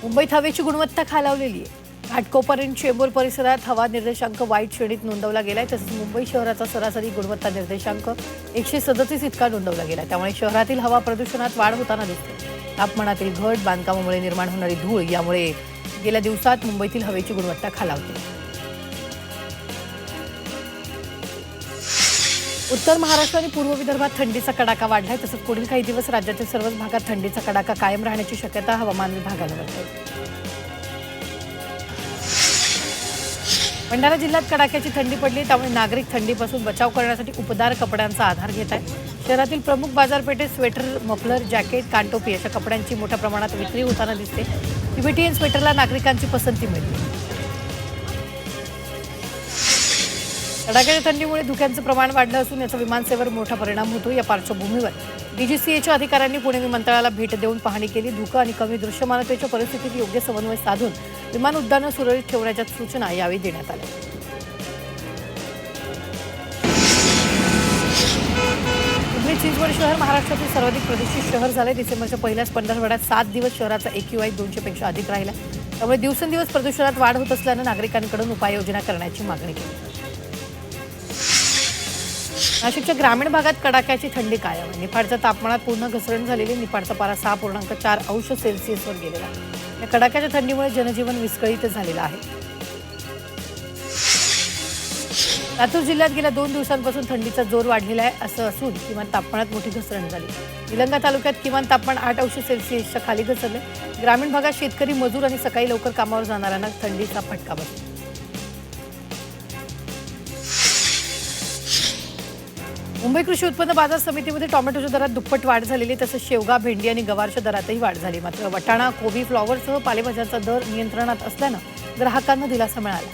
मुंबईत हवेची गुणवत्ता खालावलेली आहे. घाटकोपर आणि चेंबूर परिसरात हवा निर्देशांक वाईट श्रेणीत नोंदवला गेलाय. तसंच मुंबई शहराचा सरासरी गुणवत्ता निर्देशांक 137 इतका नोंदवला गेला. त्यामुळे शहरातील हवा प्रदूषणात वाढ होताना दिसते. तापमानातील घट, बांधकामामुळे निर्माण होणारी धूळ यामुळे गेल्या दिवसात मुंबईतील हवेची गुणवत्ता खालावते. उत्तर महाराष्ट्र आणि पूर्व विदर्भात थंडीचा कडाका वाढलाय. तसंच पुढील काही दिवस राज्यातील सर्वच भागात थंडीचा कडाका कायम राहण्याची शक्यता हवामान विभागानं वर्तवली. भंडारा जिल्ह्यात कडाक्याची थंडी पडली. त्यामुळे नागरिक थंडीपासून बचाव करण्यासाठी उपदार कपड्यांचा आधार घेत आहेत. शहरातील प्रमुख बाजारपेठेत स्वेटर, मफलर, जॅकेट, कानटोपी अशा कपड्यांची मोठ्या प्रमाणात विक्री होताना दिसते. तिबेटियन स्वेटरला नागरिकांची पसंती मिळते. कडाक्याच्या थंडीमुळे धुक्यांचं प्रमाण वाढलं असून याचा विमानसेवेवर मोठा परिणाम होतो. या पार्श्वभूमीवर डीजीसीएच्या अधिकाऱ्यांनी पुणे विमानतळाला भेट देऊन पाहणी केली. धुकं आणि कमी दृश्यमानतेच्या परिस्थितीत योग्य समन्वय साधून विमान उड्डाणं सुरळीत ठेवण्याच्या सूचना यावेळी देण्यात आल्या. पिंपरी चिंचवड शहर महाराष्ट्रातील सर्वाधिक प्रदूषित शहर झाले. डिसेंबरच्या पहिल्याच पंधरवड्यात 7 दिवस शहराचा AQI 200 पेक्षा अधिक राहिला. त्यामुळे दिवसेंदिवस प्रदूषणात वाढ होत असल्यानं नागरिकांकडून उपाययोजना करण्याची मागणी केली. नाशिकच्या ग्रामीण भागात कडाक्याची थंडी कायम आहे. निफाडच्या तापमानात पुन्हा घसरण झालेली. निफाडचा पारा 6.4°C गेलेला. या कडाक्याच्या थंडीमुळे जनजीवन विस्कळीत झालेलं आहे. लातूर जिल्ह्यात गेल्या 2 दिवसांपासून थंडीचा जोर वाढलेला आहे. असं असून किमान तापमानात मोठी घसरण झाली. निलंगा तालुक्यात किमान तापमान 8°C खाली घसरले. ग्रामीण भागात शेतकरी, मजूर आणि सकाळी लवकर कामावर जाणाऱ्यांना थंडीचा फटका बसला. मुंबई कृषी उत्पन्न बाजार समितीमध्ये टोमॅटोच्या दरात दुप्पट वाढ झालेली. तसंच शेवगा, भेंडी आणि गवारच्या दरातही वाढ झाली. मात्र वाटाणा, कोबी, फ्लॉवरसह पालेभाज्यांचा दर नियंत्रणात असल्यानं ग्राहकांना दिलासा मिळाला.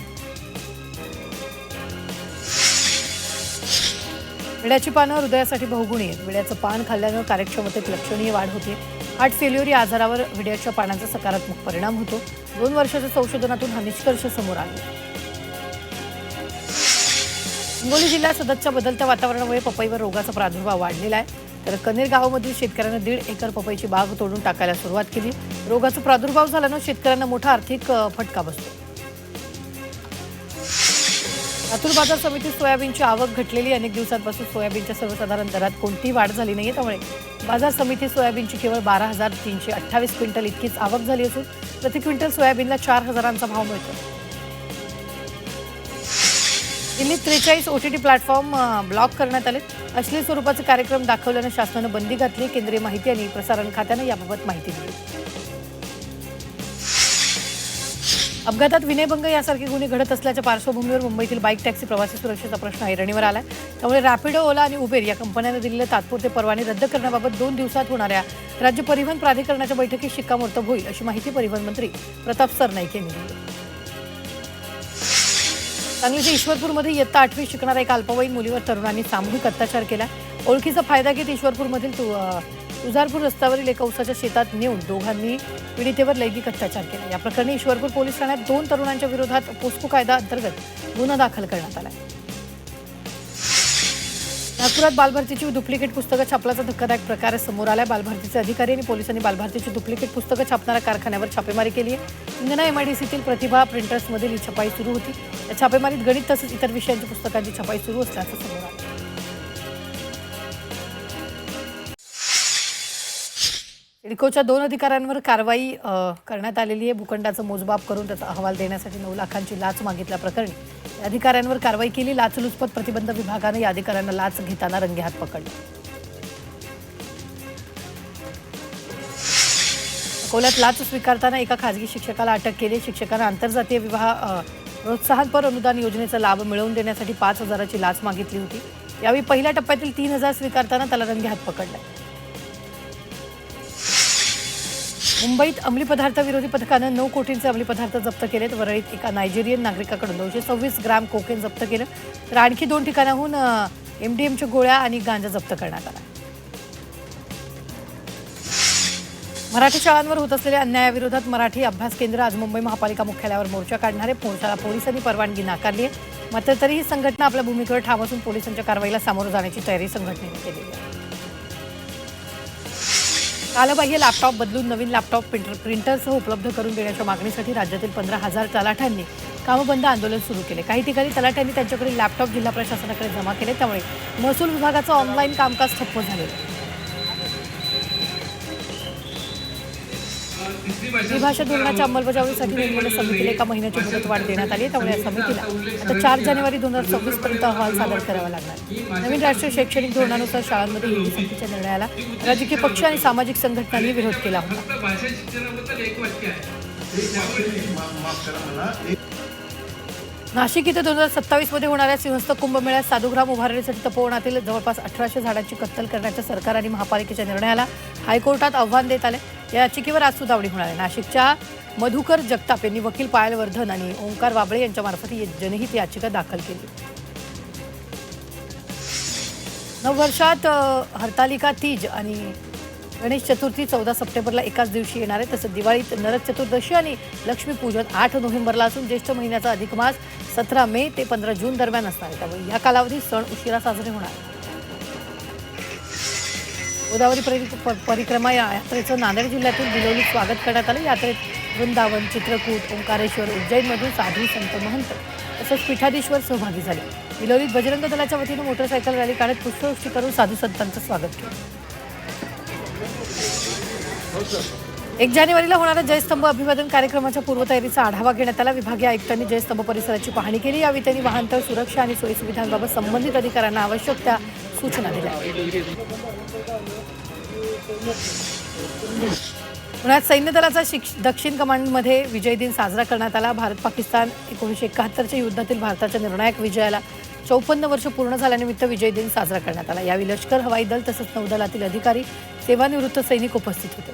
विड्याची पानं हृदयासाठी बहुगुणी आहेत. विड्याचं पान खाल्ल्यानं कार्यक्षमतेत लक्षणीय वाढ होते. हार्ट फेल्युअर या आजारावर विड्याच्या पानांचा सकारात्मक परिणाम होतो. 2 वर्षाच्या संशोधनातून हा निष्कर्ष समोर आला. हिंगोली जिल्ह्यात सततच्या बदलत्या वातावरणामुळे पपईवर रोगाचा प्रादुर्भाव वाढलेला आहे. तर कनेर गावामधील शेतकऱ्यांना 1.5 एकर पपईची बाग तोडून टाकायला सुरुवात केली. रोगाचा प्रादुर्भाव झाल्यानं शेतकऱ्यांना मोठा आर्थिक फटका बसतो. लातूर बाजार समितीत सोयाबीनची आवक घटलेली. अनेक दिवसांपासून सोयाबीनच्या सर्वसाधारण दरात कोणतीही वाढ झाली नाहीये. त्यामुळे बाजार समितीत सोयाबीनची केवळ 12,328 क्विंटल इतकीच आवक झाली असून प्रति क्विंटल सोयाबीनला 4,000चा भाव मिळतो. दिल्लीत 43 OTT प्लॅटफॉर्म ब्लॉक करण्यात आले. अश्लील स्वरूपाचे कार्यक्रम दाखवल्यानं शासनानं बंदी घातली. केंद्रीय माहिती आणि प्रसारण खात्यानं याबाबत माहिती दिली. अपघातात विनयभंग यासारखे गुन्हे घडत असल्याच्या पार्श्वभूमीवर मुंबईतील बाईक टॅक्सी प्रवासी सुरक्षेचा प्रश्न ऐरणीवर आलाय. त्यामुळे रॅपिडो, ओला आणि उबेर या कंपन्यांना दिलेले तात्पुरते परवाने रद्द करण्याबाबत 2 दिवसात होणाऱ्या राज्य परिवहन प्राधिकरणाच्या बैठकीत शिक्कामोर्तब होईल, अशी माहिती परिवहन मंत्री प्रताप सरनाईक यांनी दिली. सांगलीच्या ईश्वरपूरमध्ये इयत्ता 8वी शिकणाऱ्या एका अल्पवयीन मुलीवर तरुणांनी सामूहिक अत्याचार केला. ओळखीचा फायदा घेत ईश्वरपूरमधील तुळजापूर रस्त्यावरील एका उसाच्या शेतात नेऊन दोघांनी पीडितेवर लैंगिक अत्याचार केला. या प्रकरणी ईश्वरपूर पोलीस ठाण्यात 2 तरुणांच्या विरोधात पोस्को कायदा अंतर्गत गुन्हा दाखल करण्यात आला. नागपुरात बालभारतीची डुप्लिकेट पुस्तकं छापल्याचा धक्कादायक प्रकार समोर आला. बालभारतीचे अधिकारी आणि पोलिसांनी बालभारतीची डुप्लिकेट पुस्तकं छापणाऱ्या कारखान्यावर छापेमारी केली आहे. इंधना MIDCतील प्रतिभा प्रिंटर्समधील ही छपाई सुरू होती. या छापेमारीत गणित तसंच इतर विषयांच्या पुस्तकांची छपाई सुरू असल्याचं समोर आलं. सिडकोच्या 2 अधिकाऱ्यांवर कारवाई करण्यात आलेली आहे. भूखंडाचं मोजमाप करून त्याचा अहवाल देण्यासाठी 9 लाखांची लाच मागितल्याप्रकरणी या अधिकाऱ्यांवर कारवाई केली. लाचलुचपत प्रतिबंध विभागानं या अधिकाऱ्यांना लाच घेताना रंगेहात पकडलं. अकोल्यात लाच स्वीकारताना एका खासगी शिक्षकाला अटक केली. शिक्षकांना आंतरजातीय विवाह प्रोत्साहनपर अनुदान योजनेचा लाभ मिळवून देण्यासाठी 5,000ची लाच मागितली होती. यावेळी पहिल्या टप्प्यातील 3,000 स्वीकारताना त्याला रंगेहात पकडलं. मुंबईत अंमली पदार्थ विरोधी पथकानं 9 कोटींचे अंमली पदार्थ जप्त केलेत. वरळीत एका नायजेरियन नागरिकाकडून 226 ग्रॅम कोकेन जप्त केलं. तर आणखी 2 ठिकाणाहून MDMच्या गोळ्या आणि गांजा जप्त करण्यात आला. मराठी शाळांवर होत असलेल्या अन्यायाविरोधात मराठी अभ्यास केंद्र आज मुंबई महापालिका मुख्यालयावर मोर्चा काढणार आहे. मोर्चाला पोलिसांनी परवानगी नाकारली आहे. मात्र तरीही संघटना आपल्या भूमिकेवर ठाम असून पोलिसांच्या कारवाईला सामोरं जाण्याची तयारी संघटनेने केली आहे. कालबाह्य लॅपटॉप बदलून नवीन लॅपटॉप प्रिंटरसह उपलब्ध करून देण्याच्या मागणीसाठी राज्यातील 15,000 तलाठ्यांनी कामबंद आंदोलन सुरू केले. काही ठिकाणी तलाठ्यांनी त्यांच्याकडील लॅपटॉप जिल्हा प्रशासनाकडे जमा केले. त्यामुळे महसूल विभागाचं ऑनलाईन कामकाज ठप्प झाले. द्विभाषा धोरणाच्या अंमलबजावणीसाठी नेमलेल्या समितीला एका महिन्याची मुदतवाढ देण्यात आली. त्यामुळे या समितीला आता 4 जानेवारी 2026 पर्यंत अहवाल सादर करावा लागणार. नवीन राष्ट्रीय शैक्षणिक धोरणानुसार शाळांमध्ये हिंदी सक्तीच्या निर्णयाला राजकीय पक्ष आणि सामाजिक संघटनांनी विरोध केला होता. नाशिक इथे 2027 मध्ये होणाऱ्या सिंहस्थ कुंभमेळ्यात साधुग्राम उभारण्यासाठी तपोवनातील जवळपास 1800 झाडांची कत्तल करण्याच्या सरकार आणि महापालिकेच्या निर्णयाला हायकोर्टात आव्हान देत आले. या याचिकेवर आज सुनावणी होणार आहे. नाशिकच्या मधुकर जगताप यांनी वकील पायल वर्धन आणि ओंकार वाबळे यांच्यामार्फत ही जनहित याचिका दाखल केली. नववर्षात हरतालिका तीज आणि गणेश चतुर्थी 14 सप्टेंबरला एकाच दिवशी येणार आहे. तसंच दिवाळीत नरक चतुर्दशी आणि लक्ष्मीपूजन 8 नोव्हेंबरला असून ज्येष्ठ महिन्याचा अधिक मास 17 मे ते 15 जून दरम्यान असणार आहे. त्यामुळे या कालावधीत सण उशिरा साजरे होणार. गोदावरी परिक्रमा या यात्रेचं नांदेड जिल्ह्यातील बिलोलीत स्वागत करण्यात आलं. यात्रेत वृंदावन, चित्रकूट, ओंकारेश्वर, उज्जैनमधून साधू संत महंत तसंच पीठाधीश्वर सहभागी झाले. बिलोलीत बजरंग दलाच्या वतीनं मोटरसायकल रॅली काढत पुष्पवृष्टी करून साधू संतांचं स्वागत केलं. 1 जानेवारीला होणाऱ्या जयस्तंभ अभिवादन कार्यक्रमाच्या पूर्वतयारीचा आढावा घेण्यात आला. विभागीय आयुक्तांनी जयस्तंभ परिसराची पाहणी केली. यावेळी त्यांनी वाहनतळ सुरक्षा आणि सोयीसुविधांबाबत संबंधित अधिकाऱ्यांना आवश्यक त्या सूचना दिल्या. पुण्यात सैन्य दलाचा दक्षिण कमांडमध्ये विजय दिन साजरा करण्यात आला. भारत पाकिस्तान 1971च्या युद्धातील भारताच्या निर्णायक विजयाला 54 वर्ष पूर्ण झाल्यानिमित्त विजय दिन साजरा करण्यात आला. यावेळी लष्कर, हवाई दल तसंच नौदलातील अधिकारी, सेवानिवृत्त सैनिक उपस्थित होते.